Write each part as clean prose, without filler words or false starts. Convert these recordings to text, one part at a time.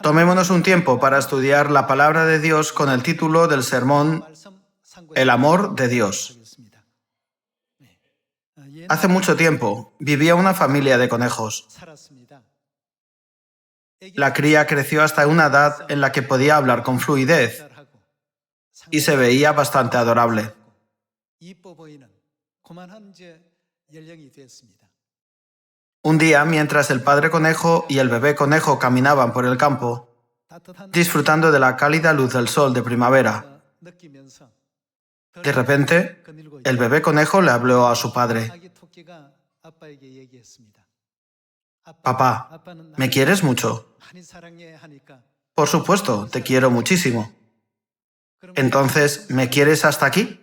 Tomémonos un tiempo para estudiar la palabra de Dios con el título del sermón El amor de Dios. Hace mucho tiempo vivía una familia de conejos. La cría creció hasta una edad en la que podía hablar con fluidez y se veía bastante adorable. Un día, mientras el padre conejo y el bebé conejo caminaban por el campo, disfrutando de la cálida luz del sol de primavera, de repente, el bebé conejo le habló a su padre: «Papá, ¿me quieres mucho?» «Por supuesto, te quiero muchísimo». «¿Entonces, me quieres hasta aquí?»,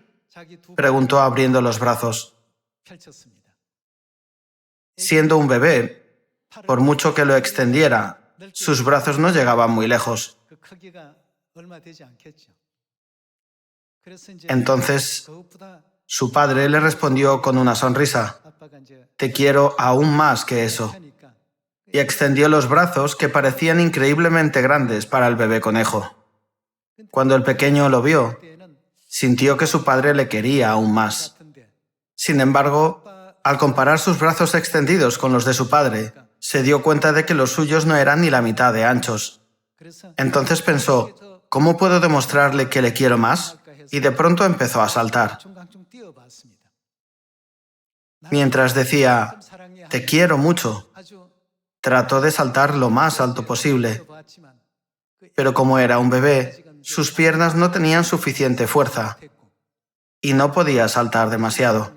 preguntó abriendo los brazos. Siendo un bebé, por mucho que lo extendiera, sus brazos no llegaban muy lejos. Entonces, su padre le respondió con una sonrisa: «Te quiero aún más que eso». Y extendió los brazos que parecían increíblemente grandes para el bebé conejo. Cuando el pequeño lo vio, sintió que su padre le quería aún más. Sin embargo, al comparar sus brazos extendidos con los de su padre, se dio cuenta de que los suyos no eran ni la mitad de anchos. Entonces pensó: ¿cómo puedo demostrarle que le quiero más? Y de pronto empezó a saltar. Mientras decía «te quiero mucho», trató de saltar lo más alto posible. Pero como era un bebé, sus piernas no tenían suficiente fuerza y no podía saltar demasiado.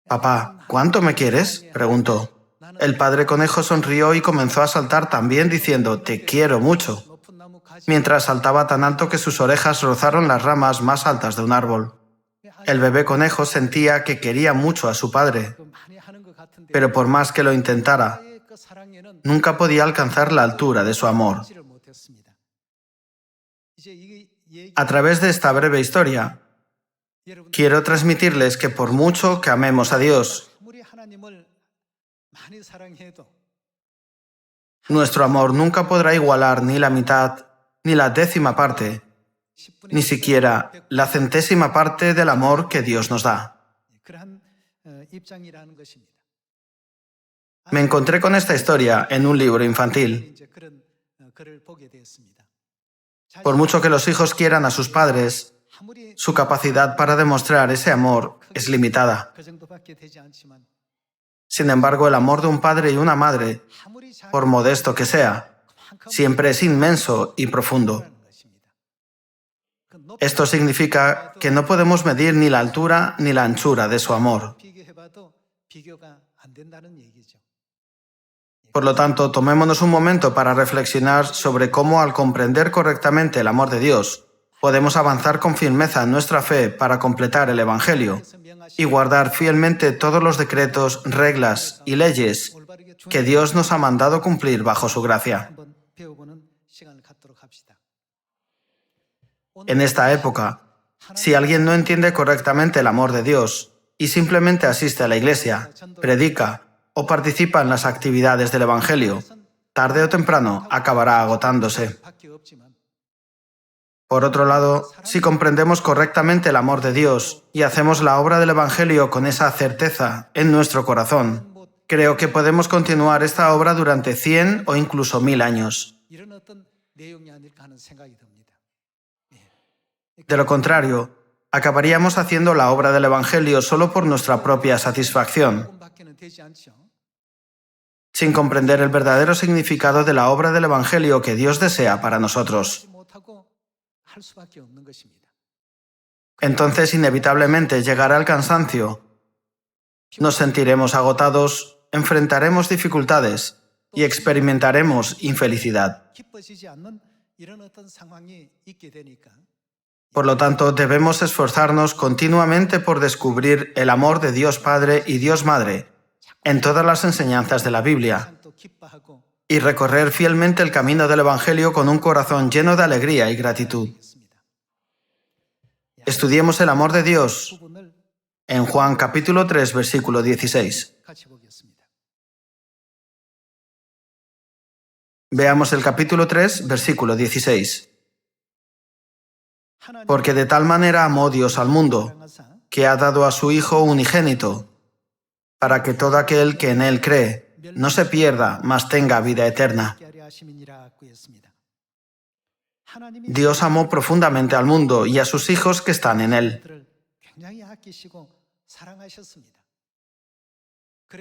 «Papá, ¿cuánto me quieres?», preguntó. El padre conejo sonrió y comenzó a saltar también diciendo «te quiero mucho», mientras saltaba tan alto que sus orejas rozaron las ramas más altas de un árbol. El bebé conejo sentía que quería mucho a su padre, pero por más que lo intentara, nunca podía alcanzar la altura de su amor. A través de esta breve historia, quiero transmitirles que por mucho que amemos a Dios, nuestro amor nunca podrá igualar ni la mitad, ni la décima parte, ni siquiera la centésima parte del amor que Dios nos da. Me encontré con esta historia en un libro infantil. Por mucho que los hijos quieran a sus padres, su capacidad para demostrar ese amor es limitada. Sin embargo, el amor de un padre y una madre, por modesto que sea, siempre es inmenso y profundo. Esto significa que no podemos medir ni la altura ni la anchura de su amor. Por lo tanto, tomémonos un momento para reflexionar sobre cómo, al comprender correctamente el amor de Dios, podemos avanzar con firmeza en nuestra fe para completar el Evangelio y guardar fielmente todos los decretos, reglas y leyes que Dios nos ha mandado cumplir bajo su gracia. En esta época, si alguien no entiende correctamente el amor de Dios y simplemente asiste a la iglesia, predica o participa en las actividades del Evangelio, tarde o temprano acabará agotándose. Por otro lado, si comprendemos correctamente el amor de Dios y hacemos la obra del Evangelio con esa certeza en nuestro corazón, creo que podemos continuar esta obra durante 100 o incluso 1000 años. De lo contrario, acabaríamos haciendo la obra del Evangelio solo por nuestra propia satisfacción, sin comprender el verdadero significado de la obra del Evangelio que Dios desea para nosotros. Entonces, inevitablemente llegará el cansancio, nos sentiremos agotados, enfrentaremos dificultades y experimentaremos infelicidad. Por lo tanto, debemos esforzarnos continuamente por descubrir el amor de Dios Padre y Dios Madre en todas las enseñanzas de la Biblia y recorrer fielmente el camino del Evangelio con un corazón lleno de alegría y gratitud. Estudiemos el amor de Dios en Juan capítulo 3, versículo 16. Veamos el capítulo 3, versículo 16. Porque de tal manera amó Dios al mundo, que ha dado a su Hijo unigénito, para que todo aquel que en Él cree no se pierda, mas tenga vida eterna. Dios amó profundamente al mundo y a sus hijos que están en Él.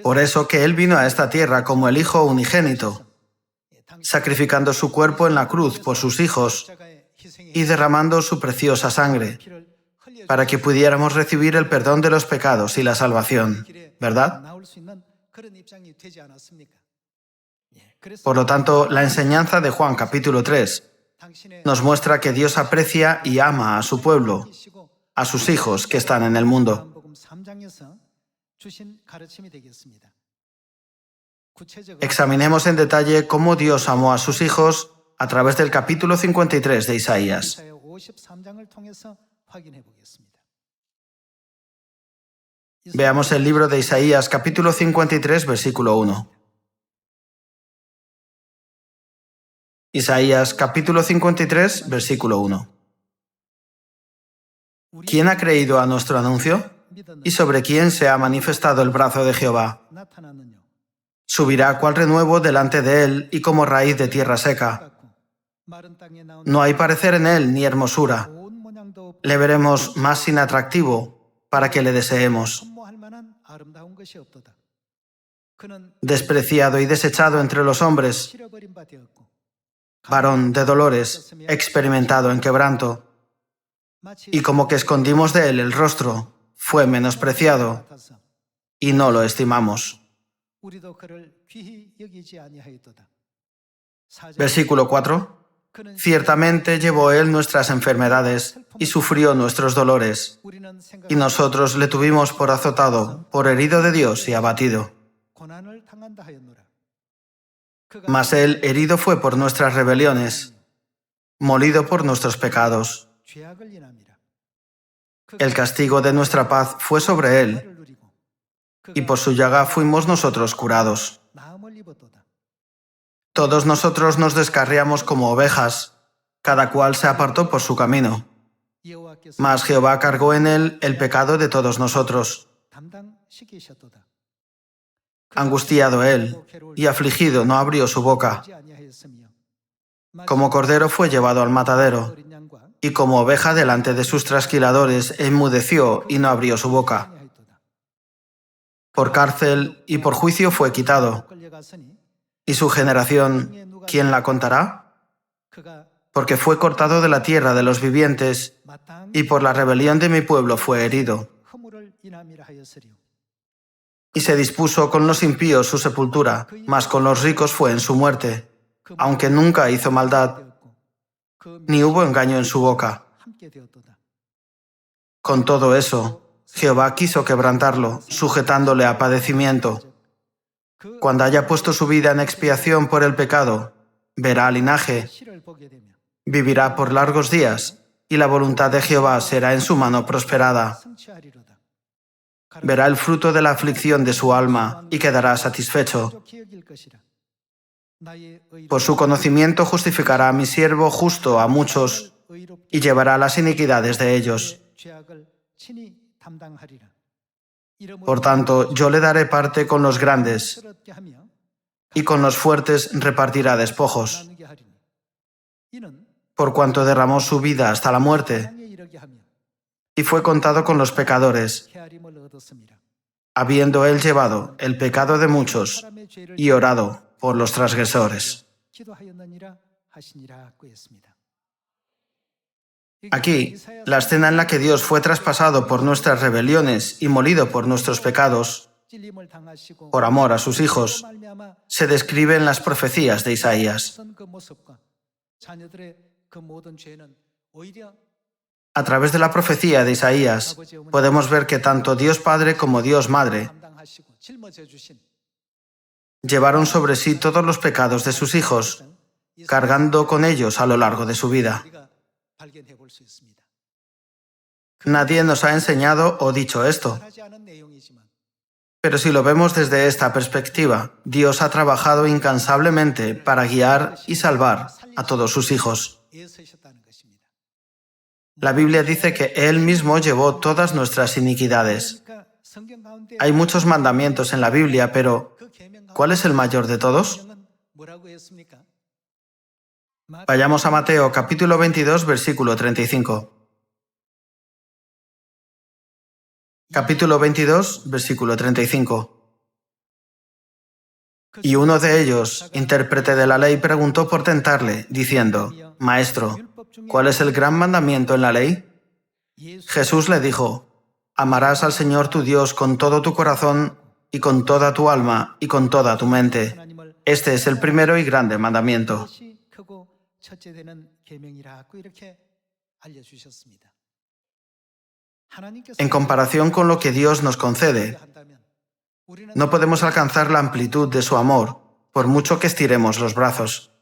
Por eso que Él vino a esta tierra como el Hijo unigénito, sacrificando su cuerpo en la cruz por sus hijos y derramando su preciosa sangre, para que pudiéramos recibir el perdón de los pecados y la salvación, ¿verdad? Por lo tanto, la enseñanza de Juan capítulo 3 nos muestra que Dios aprecia y ama a su pueblo, a sus hijos que están en el mundo. Examinemos en detalle cómo Dios amó a sus hijos a través del capítulo 53 de Isaías. Veamos el libro de Isaías, capítulo 53, versículo 1. Isaías, capítulo 53, versículo 1. ¿Quién ha creído a nuestro anuncio? ¿Y sobre quién se ha manifestado el brazo de Jehová? Subirá cual renuevo delante de él y como raíz de tierra seca. No hay parecer en él ni hermosura. Le veremos más sin atractivo para que le deseemos. Despreciado y desechado entre los hombres, varón de dolores, experimentado en quebranto, y como que escondimos de él el rostro, fue menospreciado, y no lo estimamos. Versículo 4. Ciertamente llevó él nuestras enfermedades y sufrió nuestros dolores, y nosotros le tuvimos por azotado, por herido de Dios y abatido. Mas él herido fue por nuestras rebeliones, molido por nuestros pecados. El castigo de nuestra paz fue sobre él, y por su llaga fuimos nosotros curados. Todos nosotros nos descarriamos como ovejas, cada cual se apartó por su camino. Mas Jehová cargó en él el pecado de todos nosotros. Angustiado él y afligido no abrió su boca. Como cordero fue llevado al matadero, y como oveja delante de sus trasquiladores enmudeció y no abrió su boca. Por cárcel y por juicio fue quitado. ¿Y su generación, quién la contará? Porque fue cortado de la tierra de los vivientes, y por la rebelión de mi pueblo fue herido. Y se dispuso con los impíos su sepultura, mas con los ricos fue en su muerte, aunque nunca hizo maldad, ni hubo engaño en su boca. Con todo eso, Jehová quiso quebrantarlo, sujetándole a padecimiento. Cuando haya puesto su vida en expiación por el pecado, verá linaje, vivirá por largos días, y la voluntad de Jehová será en su mano prosperada. Verá el fruto de la aflicción de su alma y quedará satisfecho. Por su conocimiento justificará a mi siervo justo a muchos y llevará las iniquidades de ellos. Por tanto, yo le daré parte con los grandes y con los fuertes repartirá despojos. Por cuanto derramó su vida hasta la muerte y fue contado con los pecadores, habiendo él llevado el pecado de muchos y orado por los transgresores. Aquí, la escena en la que Dios fue traspasado por nuestras rebeliones y molido por nuestros pecados, por amor a sus hijos, se describe en las profecías de Isaías. A través de la profecía de Isaías, podemos ver que tanto Dios Padre como Dios Madre llevaron sobre sí todos los pecados de sus hijos, cargando con ellos a lo largo de su vida. Nadie nos ha enseñado o dicho esto, Pero si lo vemos desde esta perspectiva, Dios ha trabajado incansablemente para guiar y salvar a todos sus hijos. La Biblia dice que Él mismo llevó todas nuestras iniquidades. Hay muchos mandamientos en la Biblia, pero ¿cuál es el mayor de todos? Vayamos a Mateo capítulo 22, versículo 35. Capítulo 22, versículo 35. Y uno de ellos, intérprete de la ley, preguntó por tentarle, diciendo: Maestro, ¿cuál es el gran mandamiento en la ley? Jesús le dijo: Amarás al Señor tu Dios con todo tu corazón y con toda tu alma y con toda tu mente. Este es el primero y grande mandamiento. En comparación con lo que Dios nos concede, no podemos alcanzar la amplitud de su amor, por mucho que estiremos los brazos.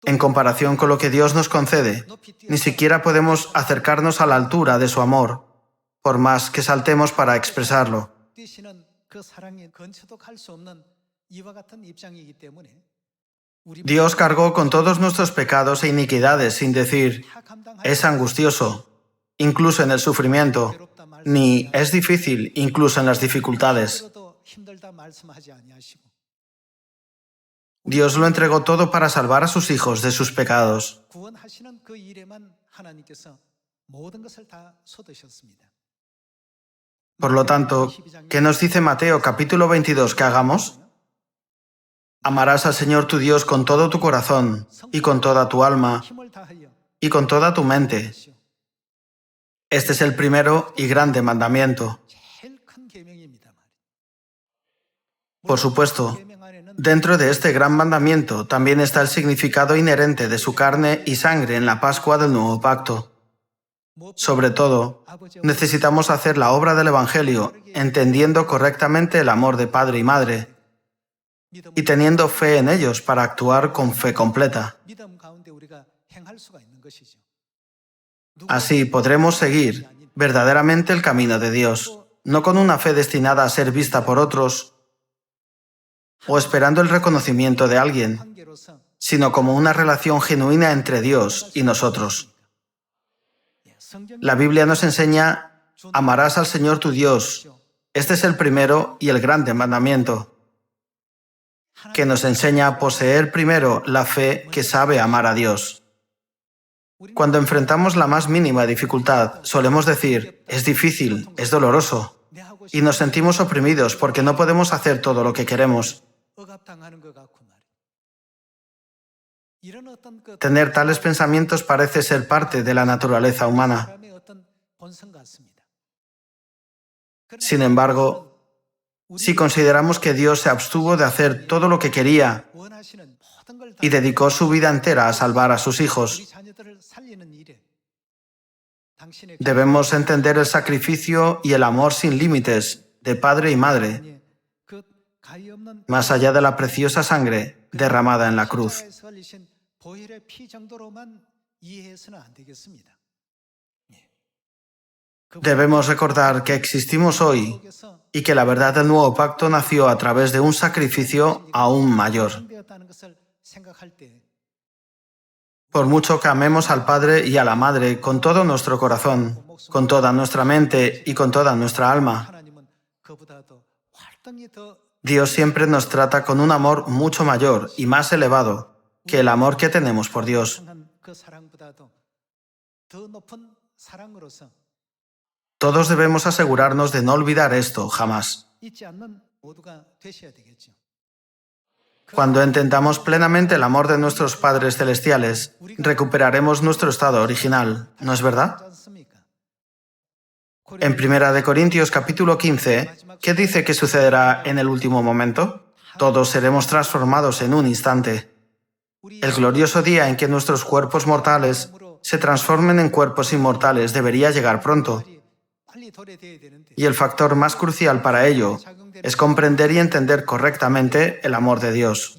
En comparación con lo que Dios nos concede, ni siquiera podemos acercarnos a la altura de su amor, por más que saltemos para expresarlo. Dios cargó con todos nuestros pecados e iniquidades sin decir: es angustioso, incluso en el sufrimiento, ni es difícil, incluso en las dificultades. Dios lo entregó todo para salvar a sus hijos de sus pecados. Por lo tanto, ¿qué nos dice Mateo capítulo 22 que hagamos? Amarás al Señor tu Dios con todo tu corazón, y con toda tu alma, y con toda tu mente. Este es el primero y grande mandamiento. Por supuesto, dentro de este gran mandamiento también está el significado inherente de su carne y sangre en la Pascua del Nuevo Pacto. Sobre todo, necesitamos hacer la obra del Evangelio, entendiendo correctamente el amor de padre y madre, y teniendo fe en ellos para actuar con fe completa. Así podremos seguir verdaderamente el camino de Dios, no con una fe destinada a ser vista por otros o esperando el reconocimiento de alguien, sino como una relación genuina entre Dios y nosotros. La Biblia nos enseña: amarás al Señor tu Dios. Este es el primero y el grande mandamiento, que nos enseña a poseer primero la fe que sabe amar a Dios. Cuando enfrentamos la más mínima dificultad, solemos decir: es difícil, es doloroso, y nos sentimos oprimidos porque no podemos hacer todo lo que queremos. Tener tales pensamientos parece ser parte de la naturaleza humana. Sin embargo, si consideramos que Dios se abstuvo de hacer todo lo que quería y dedicó su vida entera a salvar a sus hijos, debemos entender el sacrificio y el amor sin límites de padre y madre, más allá de la preciosa sangre derramada en la cruz. Debemos recordar que existimos hoy y que la verdad del nuevo pacto nació a través de un sacrificio aún mayor. Por mucho que amemos al Padre y a la Madre con todo nuestro corazón, con toda nuestra mente y con toda nuestra alma, Dios siempre nos trata con un amor mucho mayor y más elevado que el amor que tenemos por Dios. Todos debemos asegurarnos de no olvidar esto jamás. Cuando entendamos plenamente el amor de nuestros padres celestiales, recuperaremos nuestro estado original, ¿no es verdad? En 1 Corintios capítulo 15, ¿qué dice que sucederá en el último momento? Todos seremos transformados en un instante. El glorioso día en que nuestros cuerpos mortales se transformen en cuerpos inmortales debería llegar pronto. Y el factor más crucial para ello es comprender y entender correctamente el amor de Dios,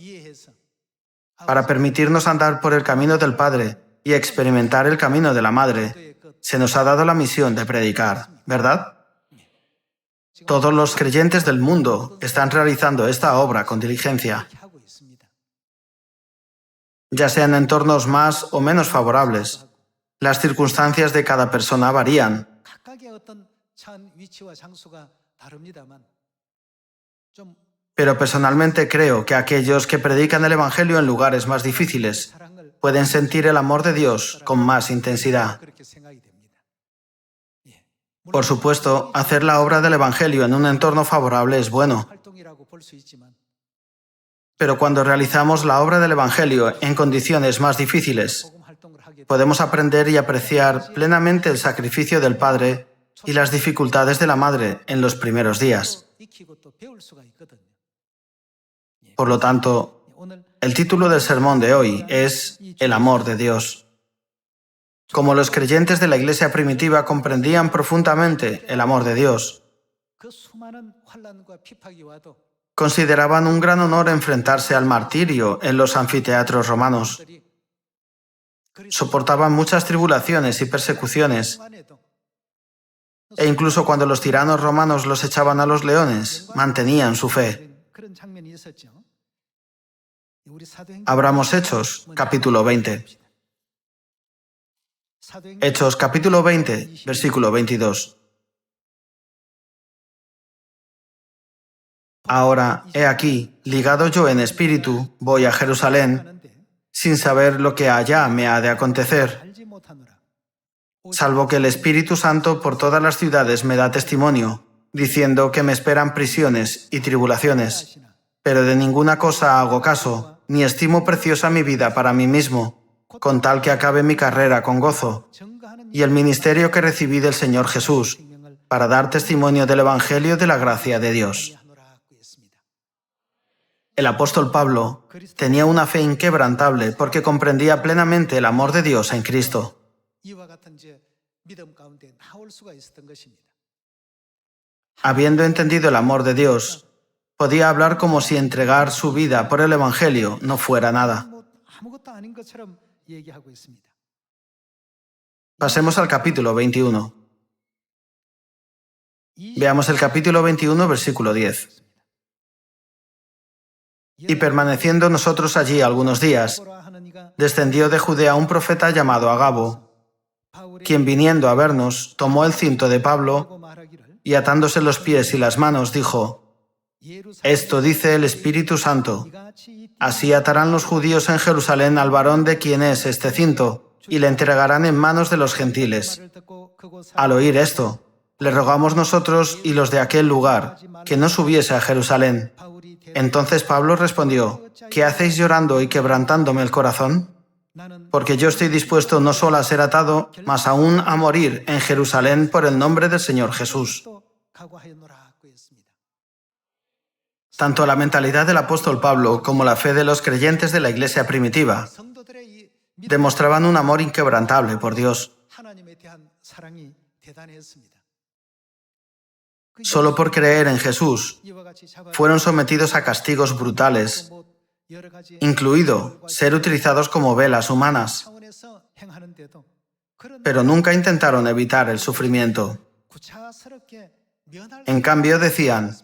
para permitirnos andar por el camino del Padre y experimentar el camino de la Madre, se nos ha dado la misión de predicar, ¿verdad? Todos los creyentes del mundo están realizando esta obra con diligencia, ya sean en entornos más o menos favorables. Las circunstancias de cada persona varían, pero personalmente creo que aquellos que predican el Evangelio en lugares más difíciles pueden sentir el amor de Dios con más intensidad. Por supuesto, hacer la obra del Evangelio en un entorno favorable es bueno, pero cuando realizamos la obra del Evangelio en condiciones más difíciles, podemos aprender y apreciar plenamente el sacrificio del Padre y las dificultades de la Madre en los primeros días. Por lo tanto, el título del sermón de hoy es El amor de Dios. Como los creyentes de la iglesia primitiva comprendían profundamente el amor de Dios, consideraban un gran honor enfrentarse al martirio en los anfiteatros romanos. Soportaban muchas tribulaciones y persecuciones, e incluso cuando los tiranos romanos los echaban a los leones, mantenían su fe. Abramos Hechos, capítulo 20. Hechos, capítulo 20, versículo 22. Ahora, he aquí, ligado yo en espíritu, voy a Jerusalén, sin saber lo que allá me ha de acontecer, salvo que el Espíritu Santo por todas las ciudades me da testimonio, diciendo que me esperan prisiones y tribulaciones. Pero de ninguna cosa hago caso, ni estimo preciosa mi vida para mí mismo, con tal que acabe mi carrera con gozo, y el ministerio que recibí del Señor Jesús, para dar testimonio del Evangelio de la gracia de Dios. El apóstol Pablo tenía una fe inquebrantable porque comprendía plenamente el amor de Dios en Cristo. Habiendo entendido el amor de Dios, podía hablar como si entregar su vida por el Evangelio no fuera nada. Pasemos al capítulo 21. Veamos el capítulo 21, versículo 10. Y permaneciendo nosotros allí algunos días, descendió de Judea un profeta llamado Agabo, quien viniendo a vernos, tomó el cinto de Pablo y atándose los pies y las manos, dijo: Esto dice el Espíritu Santo: así atarán los judíos en Jerusalén al varón de quien es este cinto, y le entregarán en manos de los gentiles. Al oír esto, le rogamos nosotros y los de aquel lugar que no subiese a Jerusalén. Entonces Pablo respondió: ¿Qué hacéis llorando y quebrantándome el corazón? Porque yo estoy dispuesto no solo a ser atado, mas aún a morir en Jerusalén por el nombre del Señor Jesús. Tanto la mentalidad del apóstol Pablo como la fe de los creyentes de la iglesia primitiva demostraban un amor inquebrantable por Dios. Solo por creer en Jesús, fueron sometidos a castigos brutales, incluido ser utilizados como velas humanas, pero nunca intentaron evitar el sufrimiento. En cambio decían: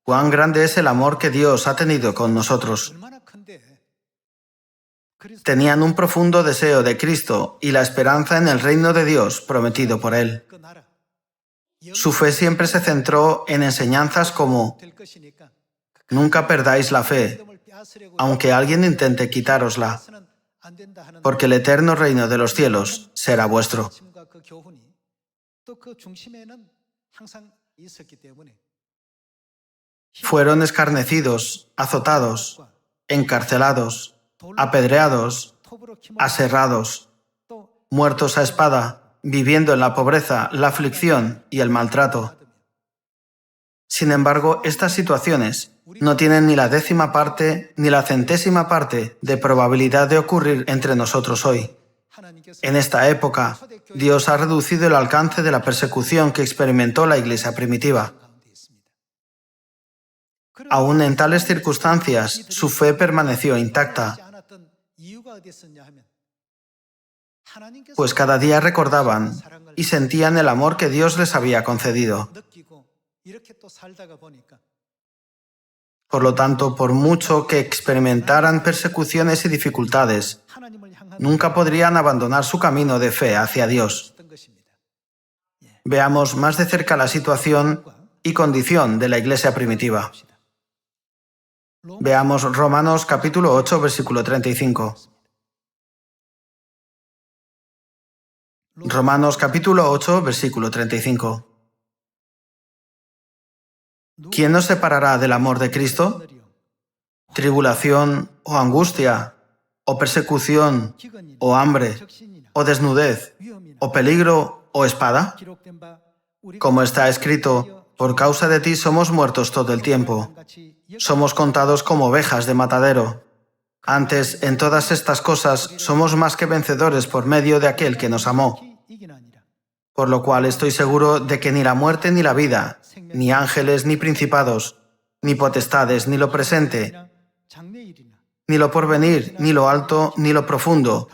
cuán grande es el amor que Dios ha tenido con nosotros. Tenían un profundo deseo de Cristo y la esperanza en el reino de Dios prometido por Él. Su fe siempre se centró en enseñanzas como: nunca perdáis la fe, aunque alguien intente quitárosla, porque el eterno reino de los cielos será vuestro. Fueron escarnecidos, azotados, encarcelados, apedreados, aserrados, muertos a espada, viviendo en la pobreza, la aflicción y el maltrato. Sin embargo, estas situaciones no tienen ni la 10ª parte ni la 100ª parte de probabilidad de ocurrir entre nosotros hoy. En esta época, Dios ha reducido el alcance de la persecución que experimentó la iglesia primitiva. Aún en tales circunstancias, su fe permaneció intacta. pues cada día recordaban y sentían el amor que Dios les había concedido. Por lo tanto, por mucho que experimentaran persecuciones y dificultades, nunca podrían abandonar su camino de fe hacia Dios. Veamos más de cerca la situación y condición de la iglesia primitiva. Veamos Romanos capítulo 8, versículo 35. Romanos capítulo 8, versículo 35. ¿Quién nos separará del amor de Cristo? ¿Tribulación o angustia, o persecución, o hambre, o desnudez, o peligro, o espada? Como está escrito, por causa de ti somos muertos todo el tiempo. Somos contados como ovejas de matadero. Antes, en todas estas cosas, somos más que vencedores por medio de aquel que nos amó. Por lo cual estoy seguro de que ni la muerte ni la vida, ni ángeles ni principados, ni potestades, ni lo presente, ni lo porvenir, ni lo alto, ni lo profundo,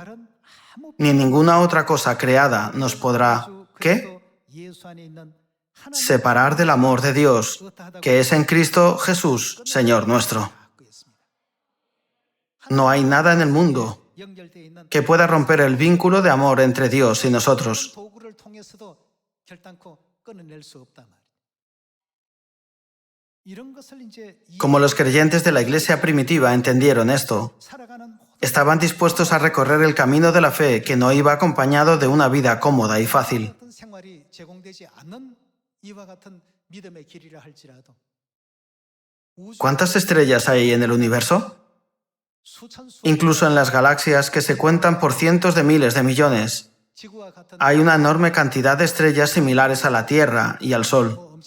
ni ninguna otra cosa creada nos podrá, ¿qué? Separar del amor de Dios, que es en Cristo Jesús, Señor nuestro. No hay nada en el mundo que pueda romper el vínculo de amor entre Dios y nosotros. Como los creyentes de la iglesia primitiva entendieron esto, estaban dispuestos a recorrer el camino de la fe que no iba acompañado de una vida cómoda y fácil. ¿Cuántas estrellas hay en el universo? Incluso en las galaxias que se cuentan por cientos de miles de millones, hay una enorme cantidad de estrellas similares a la Tierra y al Sol.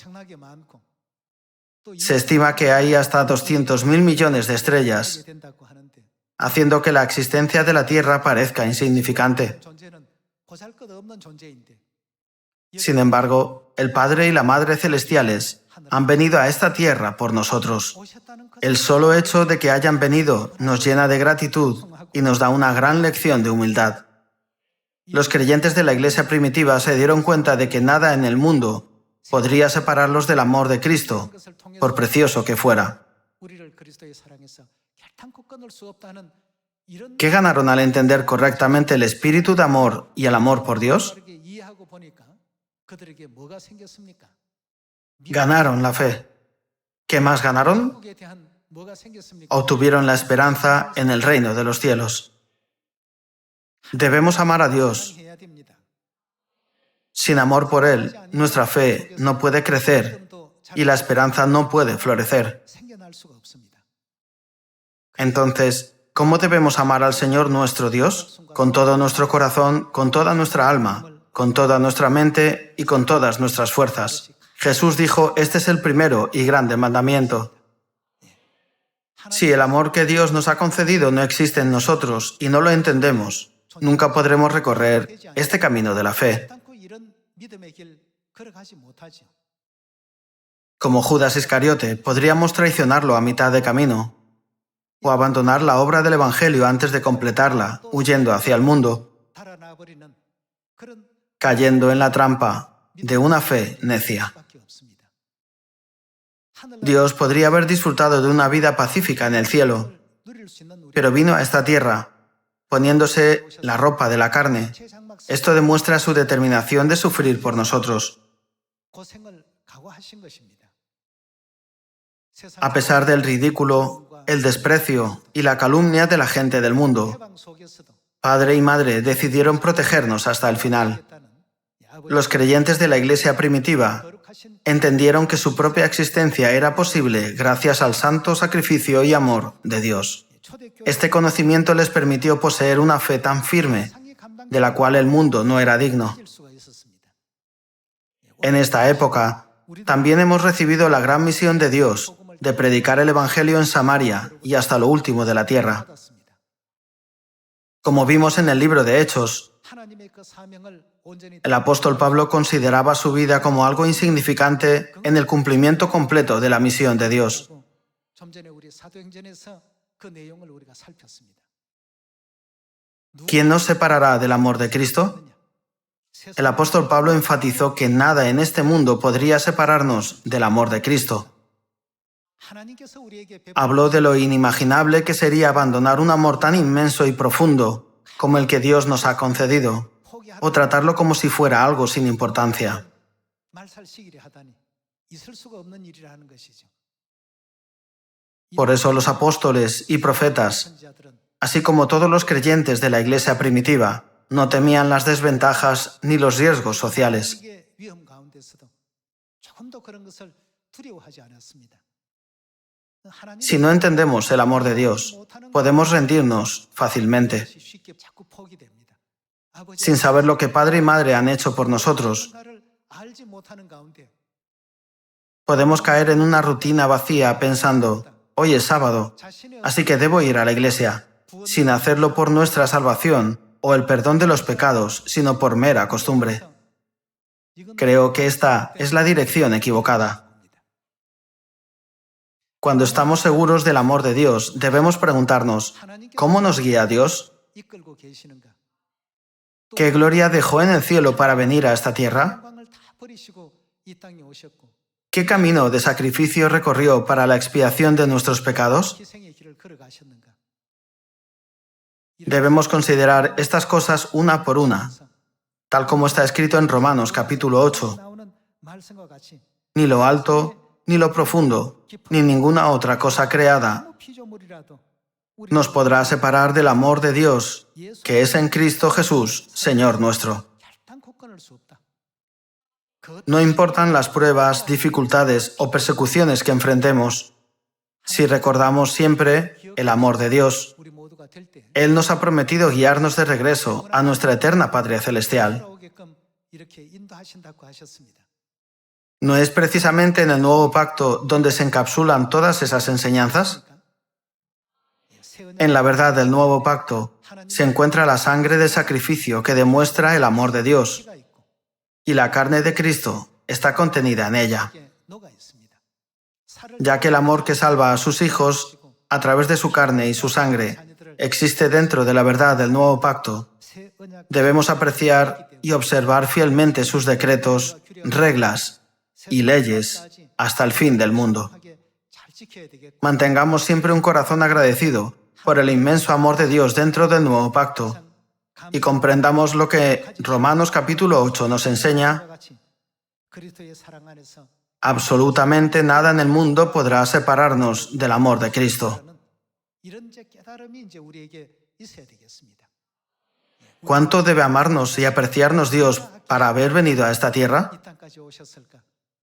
Se estima que hay hasta 200.000 millones de estrellas, haciendo que la existencia de la Tierra parezca insignificante. Sin embargo, el Padre y la Madre celestiales han venido a esta tierra por nosotros. El solo hecho de que hayan venido nos llena de gratitud y nos da una gran lección de humildad. Los creyentes de la iglesia primitiva se dieron cuenta de que nada en el mundo podría separarlos del amor de Cristo, por precioso que fuera. ¿Qué ganaron al entender correctamente el espíritu de amor y el amor por Dios? Ganaron la fe. ¿Qué más ganaron? Obtuvieron la esperanza en el reino de los cielos. Debemos amar a Dios. Sin amor por Él, nuestra fe no puede crecer y la esperanza no puede florecer. Entonces, ¿cómo debemos amar al Señor nuestro Dios? Con todo nuestro corazón, con toda nuestra alma, con toda nuestra mente y con todas nuestras fuerzas. Jesús dijo, este es el primero y grande mandamiento. Si el amor que Dios nos ha concedido no existe en nosotros y no lo entendemos, nunca podremos recorrer este camino de la fe. Como Judas Iscariote, podríamos traicionarlo a mitad de camino o abandonar la obra del Evangelio antes de completarla, huyendo hacia el mundo, cayendo en la trampa de una fe necia. Dios podría haber disfrutado de una vida pacífica en el cielo, pero vino a esta tierra, poniéndose la ropa de la carne. Esto demuestra su determinación de sufrir por nosotros. A pesar del ridículo, el desprecio y la calumnia de la gente del mundo, Padre y Madre decidieron protegernos hasta el final. Los creyentes de la iglesia primitiva entendieron que su propia existencia era posible gracias al santo sacrificio y amor de Dios. Este conocimiento les permitió poseer una fe tan firme, de la cual el mundo no era digno. En esta época, también hemos recibido la gran misión de Dios de predicar el Evangelio en Samaria y hasta lo último de la tierra. Como vimos en el libro de Hechos, el apóstol Pablo consideraba su vida como algo insignificante en el cumplimiento completo de la misión de Dios. ¿Quién nos separará del amor de Cristo? El apóstol Pablo enfatizó que nada en este mundo podría separarnos del amor de Cristo. Habló de lo inimaginable que sería abandonar un amor tan inmenso y profundo como el que Dios nos ha concedido, o tratarlo como si fuera algo sin importancia. Por eso los apóstoles y profetas, así como todos los creyentes de la iglesia primitiva, no temían las desventajas ni los riesgos sociales. Si no entendemos el amor de Dios, podemos rendirnos fácilmente. Sin saber lo que padre y madre han hecho por nosotros, podemos caer en una rutina vacía pensando, hoy es sábado, así que debo ir a la iglesia, sin hacerlo por nuestra salvación o el perdón de los pecados, sino por mera costumbre. Creo que esta es la dirección equivocada. Cuando estamos seguros del amor de Dios, debemos preguntarnos, ¿cómo nos guía Dios? ¿Qué gloria dejó en el cielo para venir a esta tierra? ¿Qué camino de sacrificio recorrió para la expiación de nuestros pecados? Debemos considerar estas cosas una por una, tal como está escrito en Romanos capítulo 8. Ni lo alto, ni lo profundo, ni ninguna otra cosa creada nos podrá separar del amor de Dios, que es en Cristo Jesús, Señor nuestro. No importan las pruebas, dificultades o persecuciones que enfrentemos, si recordamos siempre el amor de Dios. Él nos ha prometido guiarnos de regreso a nuestra eterna Patria Celestial. ¿No es precisamente en el Nuevo Pacto donde se encapsulan todas esas enseñanzas? En la verdad del Nuevo Pacto se encuentra la sangre de sacrificio que demuestra el amor de Dios, y la carne de Cristo está contenida en ella. Ya que el amor que salva a sus hijos a través de su carne y su sangre existe dentro de la verdad del Nuevo Pacto, debemos apreciar y observar fielmente sus decretos, reglas y leyes hasta el fin del mundo. Mantengamos siempre un corazón agradecido por el inmenso amor de Dios dentro del Nuevo Pacto y comprendamos lo que Romanos capítulo 8 nos enseña. Absolutamente nada en el mundo podrá separarnos del amor de Cristo. ¿Cuánto debe amarnos y apreciarnos Dios para haber venido a esta tierra?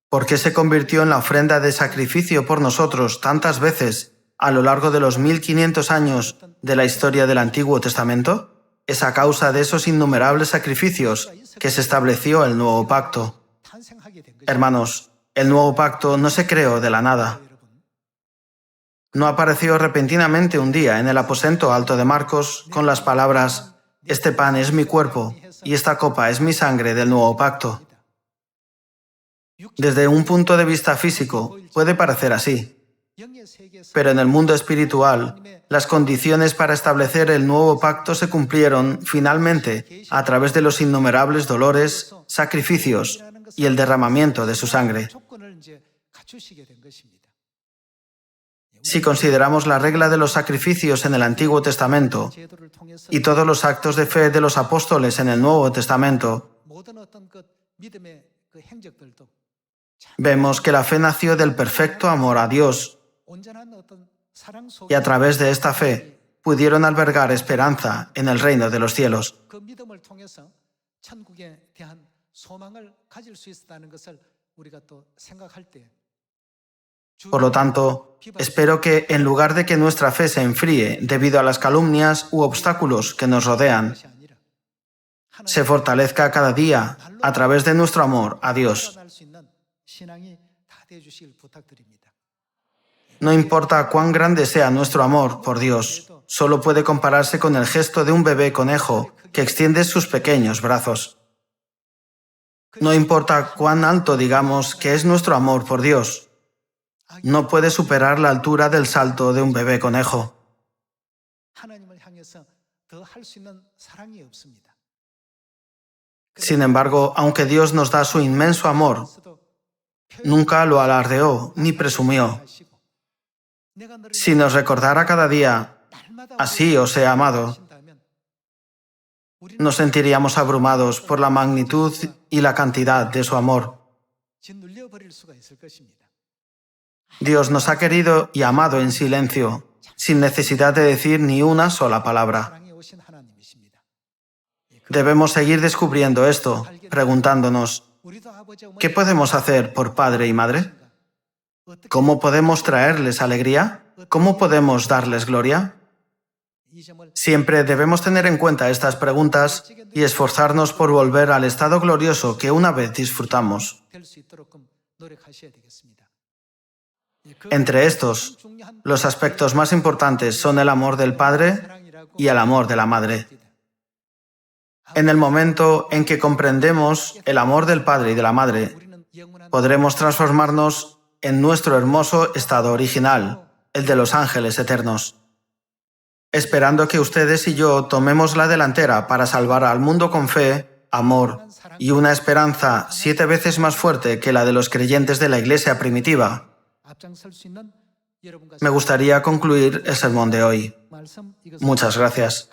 ¿Por qué se convirtió en la ofrenda de sacrificio por nosotros tantas veces a lo largo de los 1500 años de la historia del Antiguo Testamento? Es a causa de esos innumerables sacrificios que se estableció el Nuevo Pacto. Hermanos, el Nuevo Pacto no se creó de la nada. No apareció repentinamente un día en el aposento alto de Marcos con las palabras, «Este pan es mi cuerpo y esta copa es mi sangre del Nuevo Pacto». Desde un punto de vista físico, puede parecer así. Pero en el mundo espiritual, las condiciones para establecer el nuevo pacto se cumplieron finalmente a través de los innumerables dolores, sacrificios y el derramamiento de su sangre. Si consideramos la regla de los sacrificios en el Antiguo Testamento y todos los actos de fe de los apóstoles en el Nuevo Testamento, vemos que la fe nació del perfecto amor a Dios y a través de esta fe pudieron albergar esperanza en el reino de los cielos. Por lo tanto, espero que en lugar de que nuestra fe se enfríe debido a las calumnias u obstáculos que nos rodean, se fortalezca cada día a través de nuestro amor a Dios. No importa cuán grande sea nuestro amor por Dios, solo puede compararse con el gesto de un bebé conejo que extiende sus pequeños brazos. No importa cuán alto digamos que es nuestro amor por Dios, no puede superar la altura del salto de un bebé conejo. Sin embargo, aunque Dios nos da su inmenso amor, nunca lo alardeó ni presumió. Si nos recordara cada día, así os he amado, nos sentiríamos abrumados por la magnitud y la cantidad de su amor. Dios nos ha querido y amado en silencio, sin necesidad de decir ni una sola palabra. Debemos seguir descubriendo esto, preguntándonos, ¿qué podemos hacer por padre y madre? ¿Cómo podemos traerles alegría? ¿Cómo podemos darles gloria? Siempre debemos tener en cuenta estas preguntas y esforzarnos por volver al estado glorioso que una vez disfrutamos. Entre estos, los aspectos más importantes son el amor del padre y el amor de la madre. En el momento en que comprendemos el amor del padre y de la madre, podremos transformarnos en nuestro hermoso estado original, el de los ángeles eternos. Esperando que ustedes y yo tomemos la delantera para salvar al mundo con fe, amor y una esperanza 7 veces más fuerte que la de los creyentes de la iglesia primitiva, me gustaría concluir el sermón de hoy. Muchas gracias.